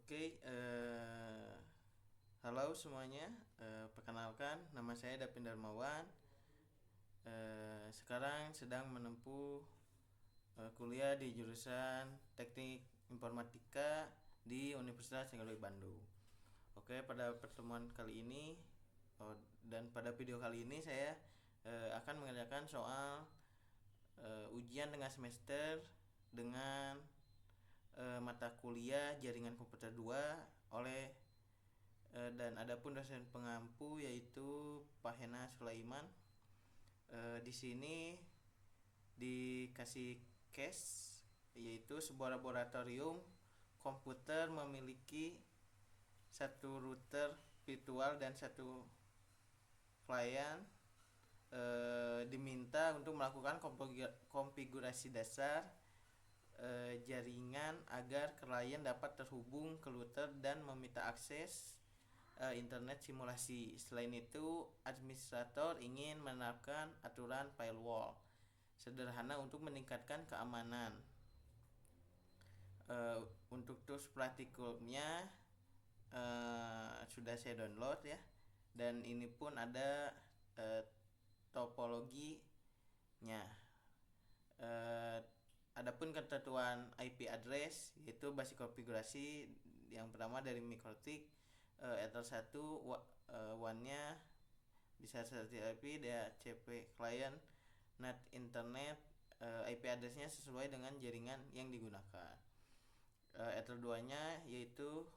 Oke, halo semuanya. Perkenalkan, nama saya Dapin Darmawan. Sekarang sedang menempuh kuliah di jurusan Teknik Informatika di Universitas Hasanuddin Bandung. Oke, pada pertemuan kali ini dan pada video kali ini saya akan mengerjakan soal ujian tengah semester dengan mata kuliah Jaringan Komputer 2 oleh dan adapun dosen pengampu yaitu Pak Hena Sulaiman. Di sini dikasih case yaitu sebuah laboratorium komputer memiliki satu router virtual dan satu client, diminta untuk melakukan konfigurasi dasar jaringan agar klien dapat terhubung ke router dan meminta akses internet simulasi. Selain itu, administrator ingin menerapkan aturan firewall sederhana untuk meningkatkan keamanan. Untuk tools praktikumnya sudah saya download ya, dan ini pun ada topologinya. Adapun ketentuan IP address yaitu basic konfigurasi yang pertama dari Mikrotik Ether 1 one-nya bisa seperti IP DHCP client net internet, IP address-nya sesuai dengan jaringan yang digunakan. Ether 2-nya yaitu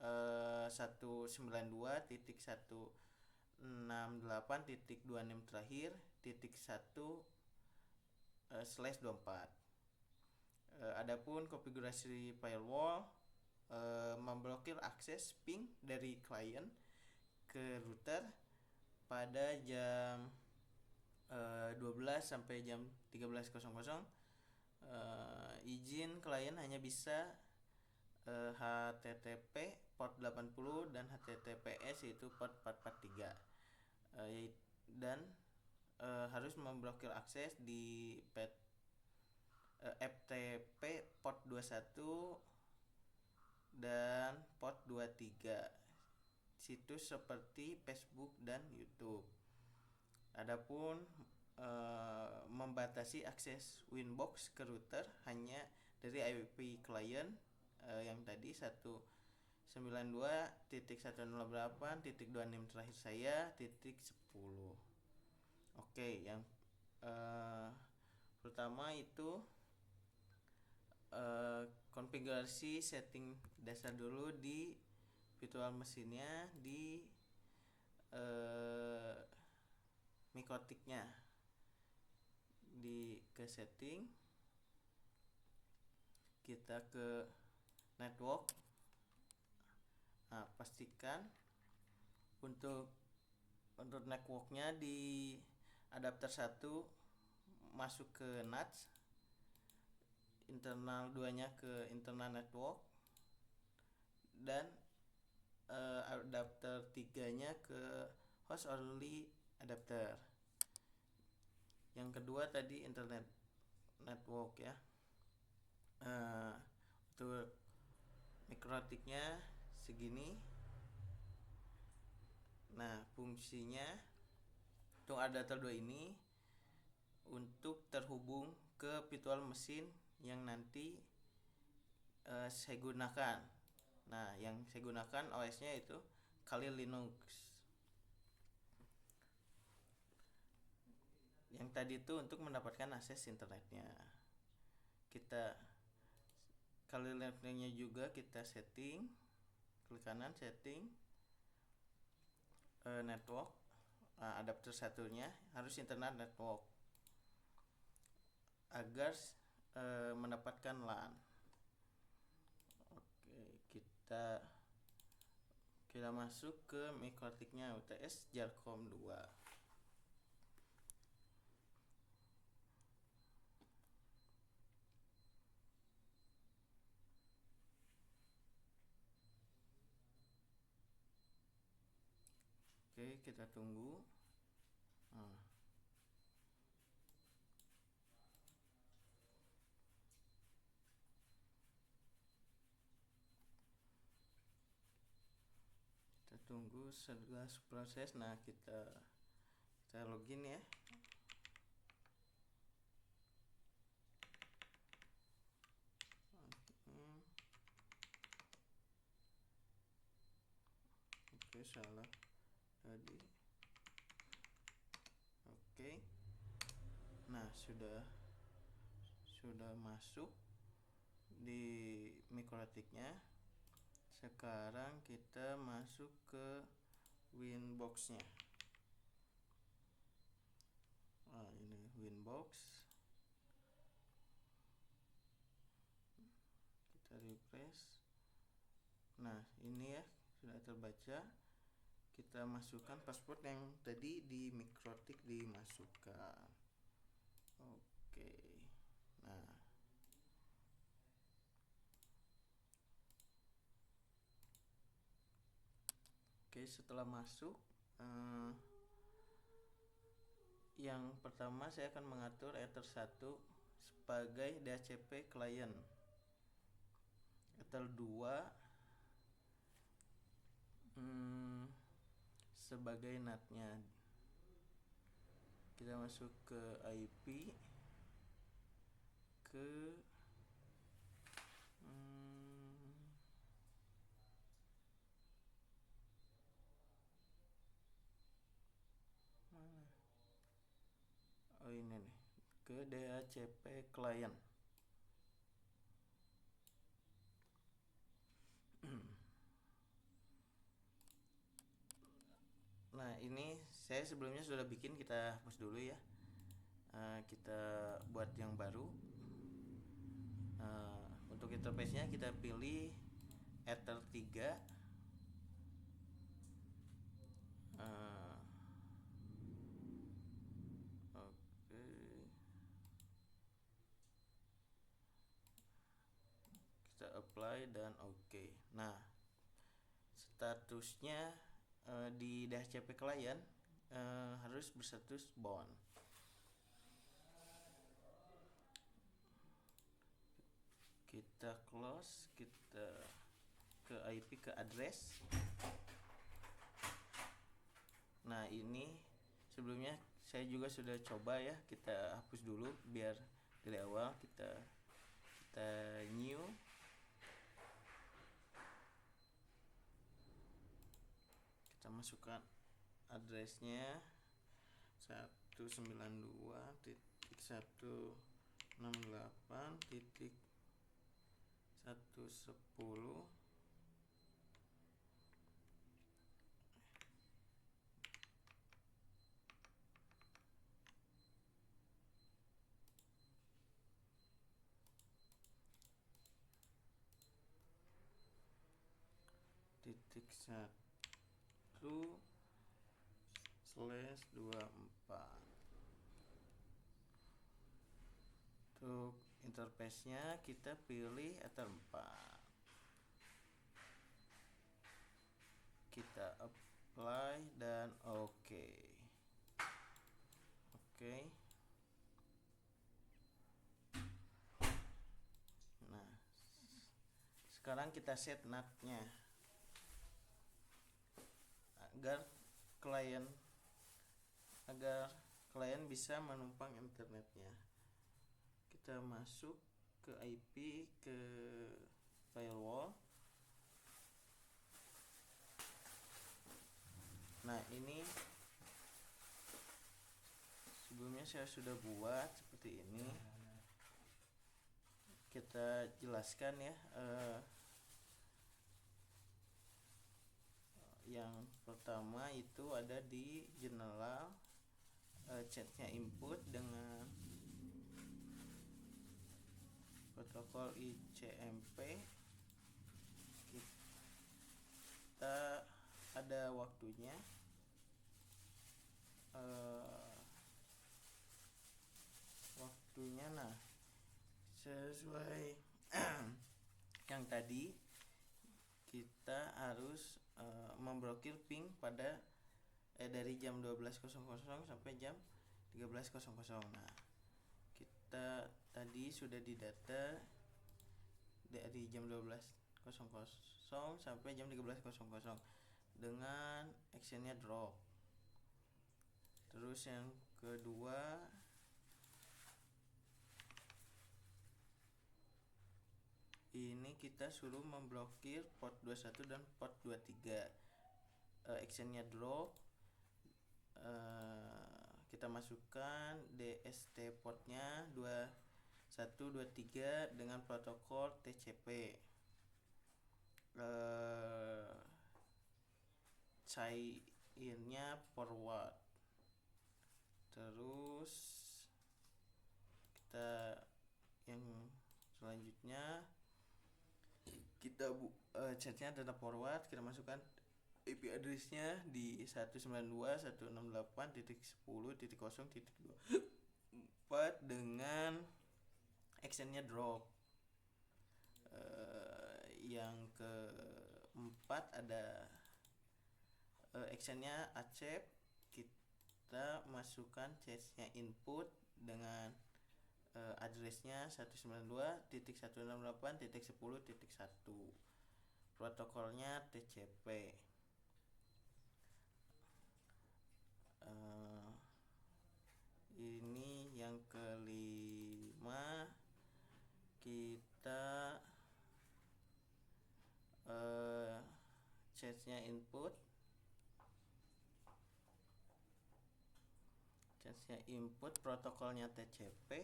192.168.26 terakhir .1/24. Adapun konfigurasi firewall memblokir akses ping dari klien ke router pada jam 12 sampai jam 13.00. Izin klien hanya bisa HTTP port 80 dan HTTPS yaitu port 443, dan harus memblokir akses di FTP port 21 dan port 23 situs seperti Facebook dan YouTube. Adapun membatasi akses Winbox ke router hanya dari IP client yang tadi 192.108.26 terakhir saya .10. Oke, yang pertama itu konfigurasi setting dasar dulu di virtual mesinnya di Mikrotiknya. Ke setting, kita ke network. Nah, pastikan untuk networknya di adapter 1 masuk ke NAT, internal 2-nya ke internal network, dan adapter 3-nya ke host only adapter. Yang kedua tadi internet network ya. Untuk Mikrotiknya segini. Nah, fungsinya untuk adapter 2 ini untuk terhubung ke virtual mesin yang nanti saya gunakan. Nah, yang saya gunakan OS-nya itu Kali Linux. Yang tadi itu untuk mendapatkan akses internetnya. Kita Kali Linux-nya juga kita setting, klik kanan setting network. Adapter satunya harus internet network agar mendapatkan LAN. Oke, kita masuk ke Mikrotiknya UTS Jarcom 2. Oke, kita tunggu. tunggu setelah proses. Nah, kita login ya. Oke, salah tadi. Oke. Nah, sudah masuk di mikrotiknya. Sekarang kita masuk ke Winbox-nya. Nah, ini Winbox. Kita refresh. Nah, ini ya sudah terbaca. Kita masukkan password yang tadi di mikrotik dimasukkan. Oke. Nah, oke, setelah masuk, yang pertama saya akan mengatur Ether 1 sebagai DHCP client, Ether 2 sebagai NAT-nya. Kita masuk ke IP, ke ini nih, ke DHCP client. Nah, ini saya sebelumnya sudah bikin, kita hapus dulu ya. Kita buat yang baru. Untuk interface-nya kita pilih Ether 3. Kita apply dan oke. Nah, statusnya di DHCP client harus berstatus bound. Kita close, kita ke IP, ke address. Nah, ini sebelumnya saya juga sudah coba ya, kita hapus dulu biar dari awal. Kita new, kita masukkan addressnya 192.168.110. titik 1/24. Untuk interface-nya kita pilih Ether 4. Kita apply dan oke. Nah, sekarang kita set NAT-nya agar klien bisa menumpang internetnya. Kita masuk ke IP, ke firewall. Nah, ini sebelumnya saya sudah buat seperti ini. Kita jelaskan ya. Yang pertama itu ada di general, chatnya input dengan protokol ICMP. Kita ada waktunya, nah sesuai yang tadi kita harus memblokir ping pada dari jam 12.00 sampai jam 13.00. Nah, kita tadi sudah didata dari jam 12.00 sampai jam 13.00. dengan actionnya drop. Terus yang kedua ini kita suruh memblokir port 21 dan port 23. Actionnya drop, kita masukkan DST portnya 2123 dengan protokol TCP. Cairnya forward. Terus kita yang selanjutnya kita chatnya adalah forward, kita masukkan IP addressnya di 192.168.10.0.24 dengan actionnya drop. Yang keempat ada actionnya accept, kita masukkan chatnya input dengan addressnya 192.168.10.1, protokolnya TCP. Ini yang kelima, kita chatnya input, protokolnya TCP,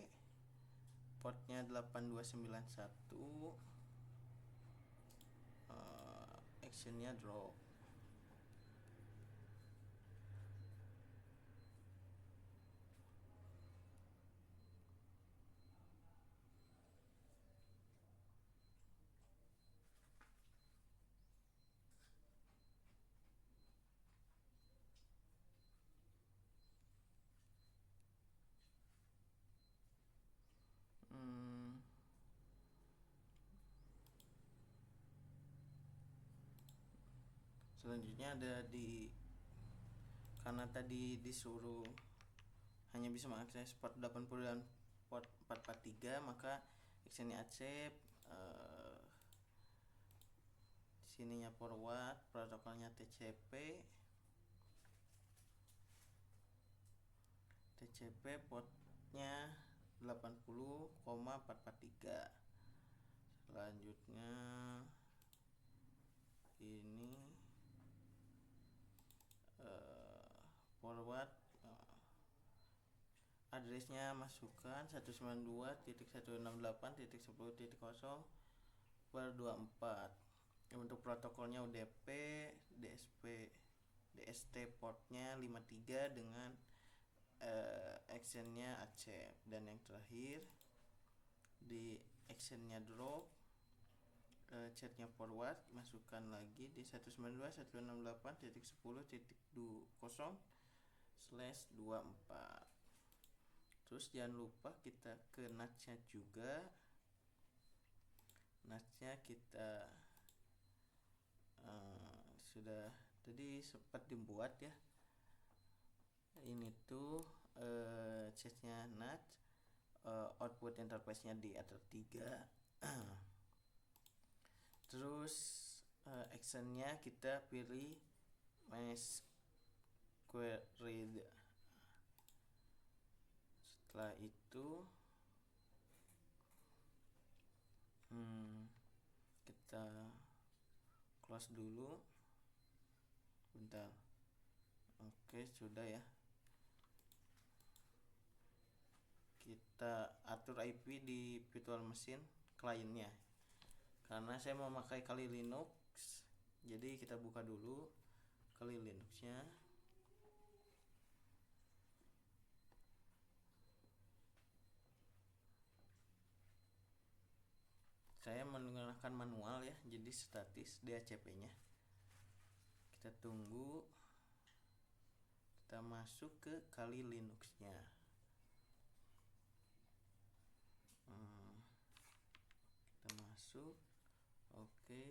portnya 8291, actionnya drop. Selanjutnya ada karena tadi disuruh hanya bisa mengakses port 80 dan port 443, maka actionnya accept, sininya forward, protokolnya TCP, portnya 80,443. Selanjutnya ini forward, addressnya masukkan 192.168.10.0/24. Untuk protokolnya UDP, DST portnya 53 dengan actionnya accept. Dan yang terakhir di actionnya drop, chatnya forward, masukkan lagi di 192.168.10.24. Terus jangan lupa kita ke NAT-nya juga. NAT-nya kita sudah tadi sempat dibuat ya. Ini tuh chatnya NAT, output interface-nya di Ether 3. Terus actionnya kita pilih mesh query. Setelah itu kita close dulu. Bentar. Oke, sudah ya. Kita atur IP di virtual machine kliennya. Karena saya mau pakai Kali Linux, jadi kita buka dulu Kali Linux-nya. Saya menggunakan manual ya, jadi statis DHCP-nya. Kita tunggu, kita masuk ke Kali Linux-nya. Kita masuk, oke.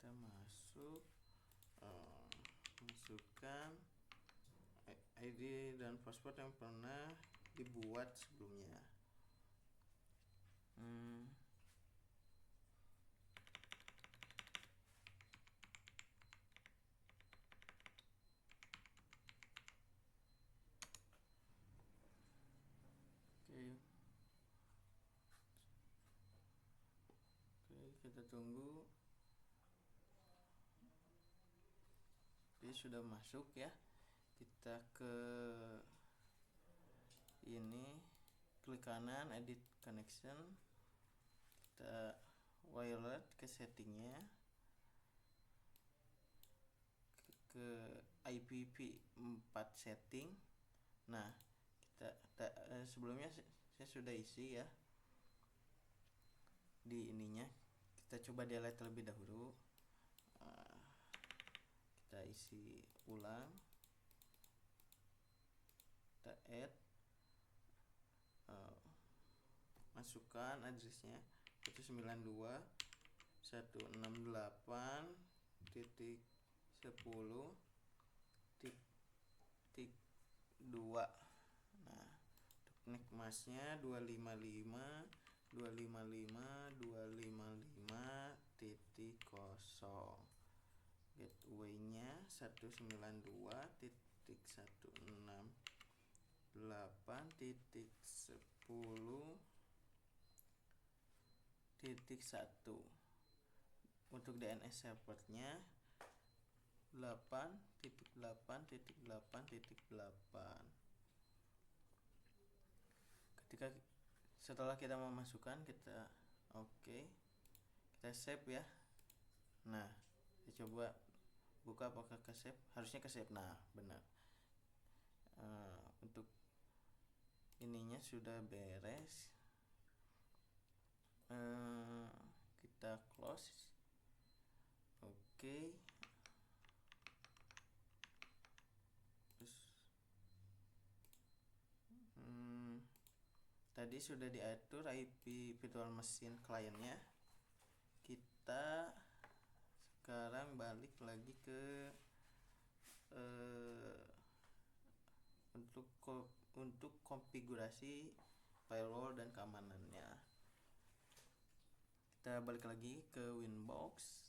Kita masuk, masukkan ID dan password yang pernah dibuat sebelumnya. Oke, kita tunggu. Oke, sudah masuk ya. Kita ke ini, klik kanan edit connection, kita wireless ke settingnya, ke IPv4 setting. Nah, kita sebelumnya saya sudah isi ya di ininya. Kita coba delete terlebih dahulu. Kita isi ulang, kita add, masukkan addressnya 192.168.10.2. Nah, untuk NAC masknya 255.255.255.0. gateway-nya 192.168.10.1. Untuk DNS servernya 8.8.8.8. Setelah kita memasukkan, kita kita save ya. Nah, kita coba buka apakah ke save. Harusnya ke save. Nah, benar. Untuk ininya sudah beres. Kita close. Terus tadi sudah diatur IP virtual machine kliennya. Kita sekarang balik lagi ke untuk konfigurasi firewall dan keamanannya. Kita balik lagi ke Winbox.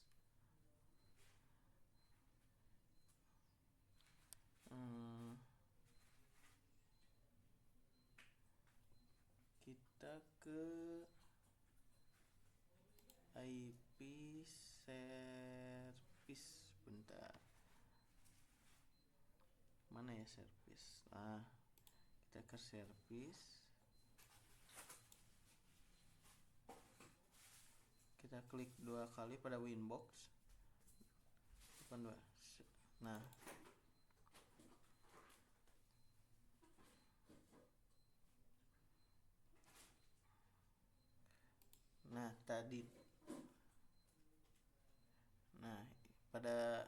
Kita ke IP service, bentar. Mana ya service? Kita ke service. Kita klik 2 kali pada Winbox. Pada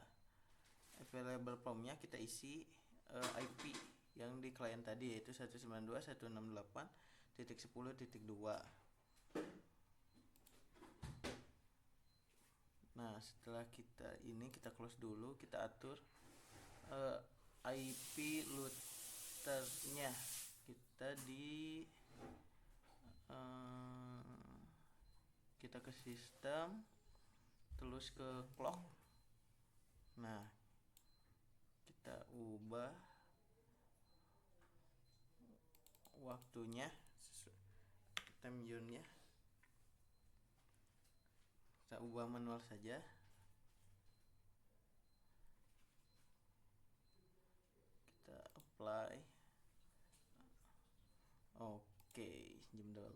available prompt-nya kita isi IP yang di klien tadi, yaitu 192.168.10.2. Nah, setelah kita close dulu, kita atur IP routernya. Kita ke sistem, terus ke clock. Nah, kita ubah waktunya, time zone-nya kita ubah manual saja. Kita apply. Jam 12.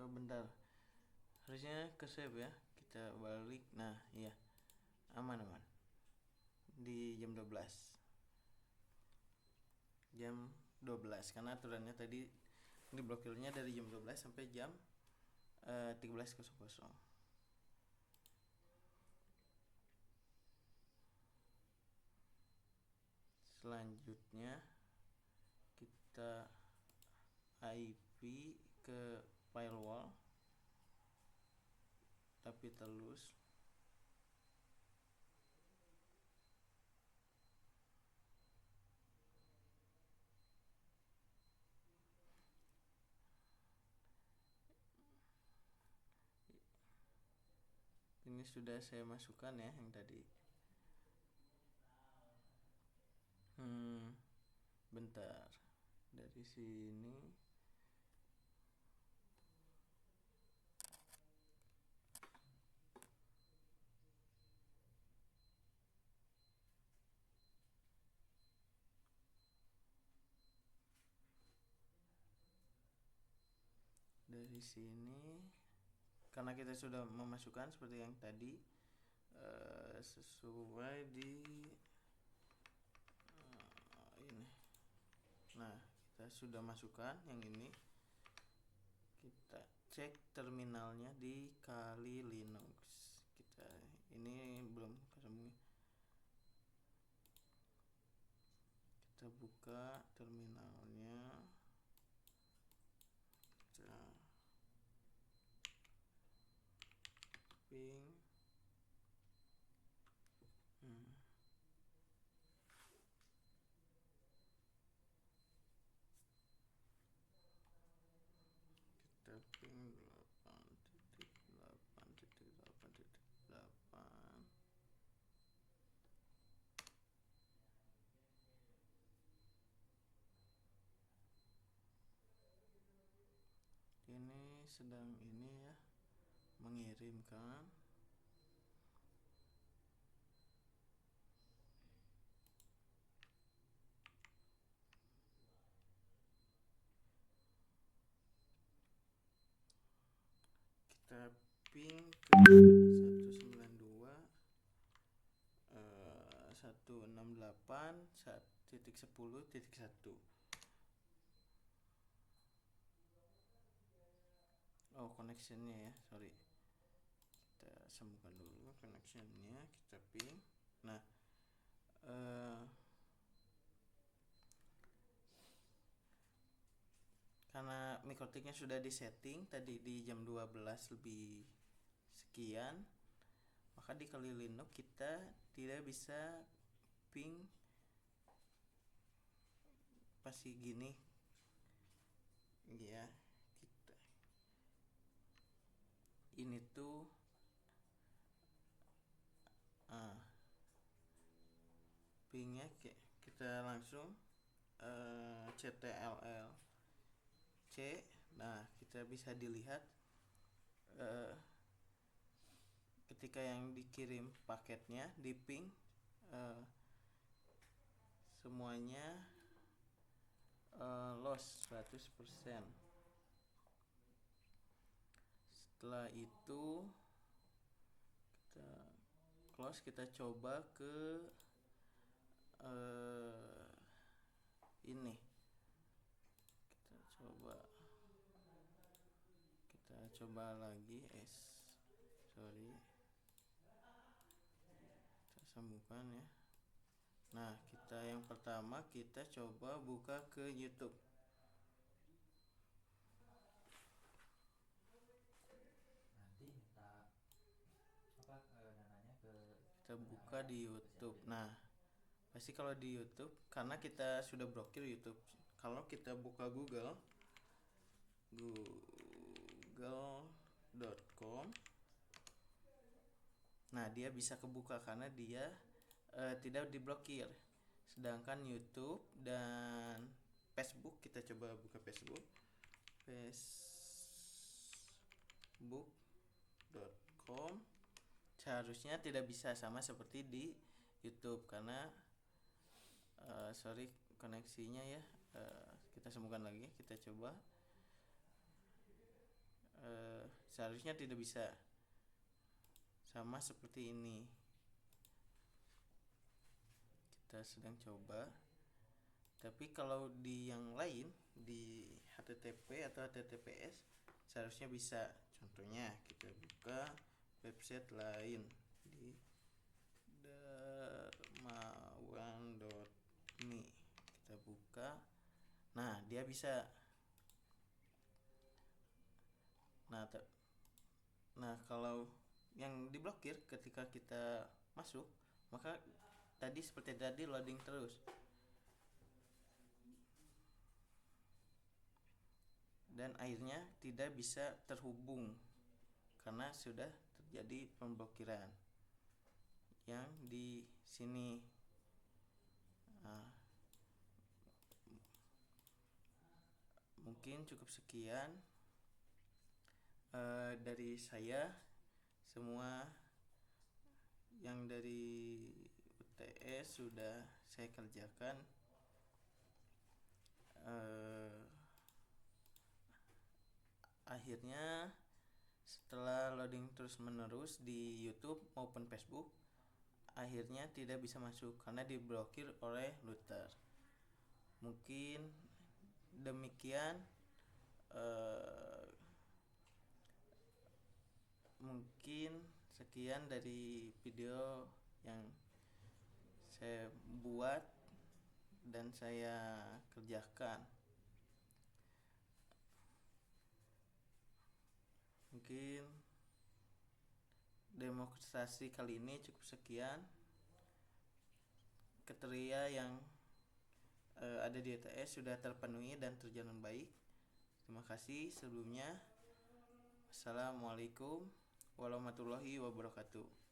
Bentar, harusnya ke save ya. Kita balik. Nah, iya, aman di jam 12 karena aturannya tadi diblokirnya dari jam 12 sampai jam 13.00. Selanjutnya kita IP ke firewall tapi terus sudah saya masukkan ya yang tadi. Bentar. Dari sini. Dari sini, karena kita sudah memasukkan seperti yang tadi, sesuai di ini. Nah, kita sudah masukkan yang ini. Kita cek terminalnya di Kali Linux. Ini belum ketemu. Kita buka terminalnya. Kita ping. Kita ping 8.8.8.8. Ini sedang ini ya, mengirimkan. Kita ping ke 192.168.10.1. Oh, connectionnya ya, sorry. Kita sambungkan dulu connectionnya, kita ping. Nah, karena mikrotiknya sudah disetting tadi di jam 12 lebih sekian, maka di Kali Linux kita tidak bisa ping pasti gini ya. Kita ini tuh pingnya kita langsung ctll c. Nah, kita bisa dilihat ketika yang dikirim paketnya di ping semuanya loss 100%. Setelah itu kita close, kita coba ke ini. Kita coba lagi sorry, kita sambungkan ya. Nah, kita yang pertama kita coba buka ke YouTube. Kita buka di YouTube. Nah, pasti kalau di YouTube, karena kita sudah blokir YouTube. Kalau kita buka google.com, nah dia bisa kebuka karena dia tidak diblokir. Sedangkan YouTube dan Facebook, kita coba buka facebook.com, seharusnya tidak bisa sama seperti di YouTube karena sorry koneksinya ya. Kita sambungkan lagi, kita coba. Seharusnya tidak bisa sama seperti ini. Kita sedang coba. Tapi kalau di yang lain, di HTTP atau HTTPS, seharusnya bisa. Contohnya kita buka website lain di dermawan.me. Kita buka. Nah, dia bisa. Nah, kalau yang diblokir ketika kita masuk, maka tadi seperti tadi loading terus. Dan akhirnya tidak bisa terhubung karena sudah terjadi pemblokiran yang di sini. Nah, mungkin cukup sekian dari saya. Semua yang dari UTS sudah saya kerjakan. Akhirnya setelah loading terus menerus di YouTube maupun Facebook, akhirnya tidak bisa masuk karena diblokir oleh router. Mungkin demikian mungkin sekian dari video yang saya buat dan saya kerjakan. Mungkin demonstrasi kali ini cukup sekian. Kriteria yang ada di UTS sudah terpenuhi dan terjalan baik. Terima kasih sebelumnya. Assalamualaikum warahmatullahi wabarakatuh.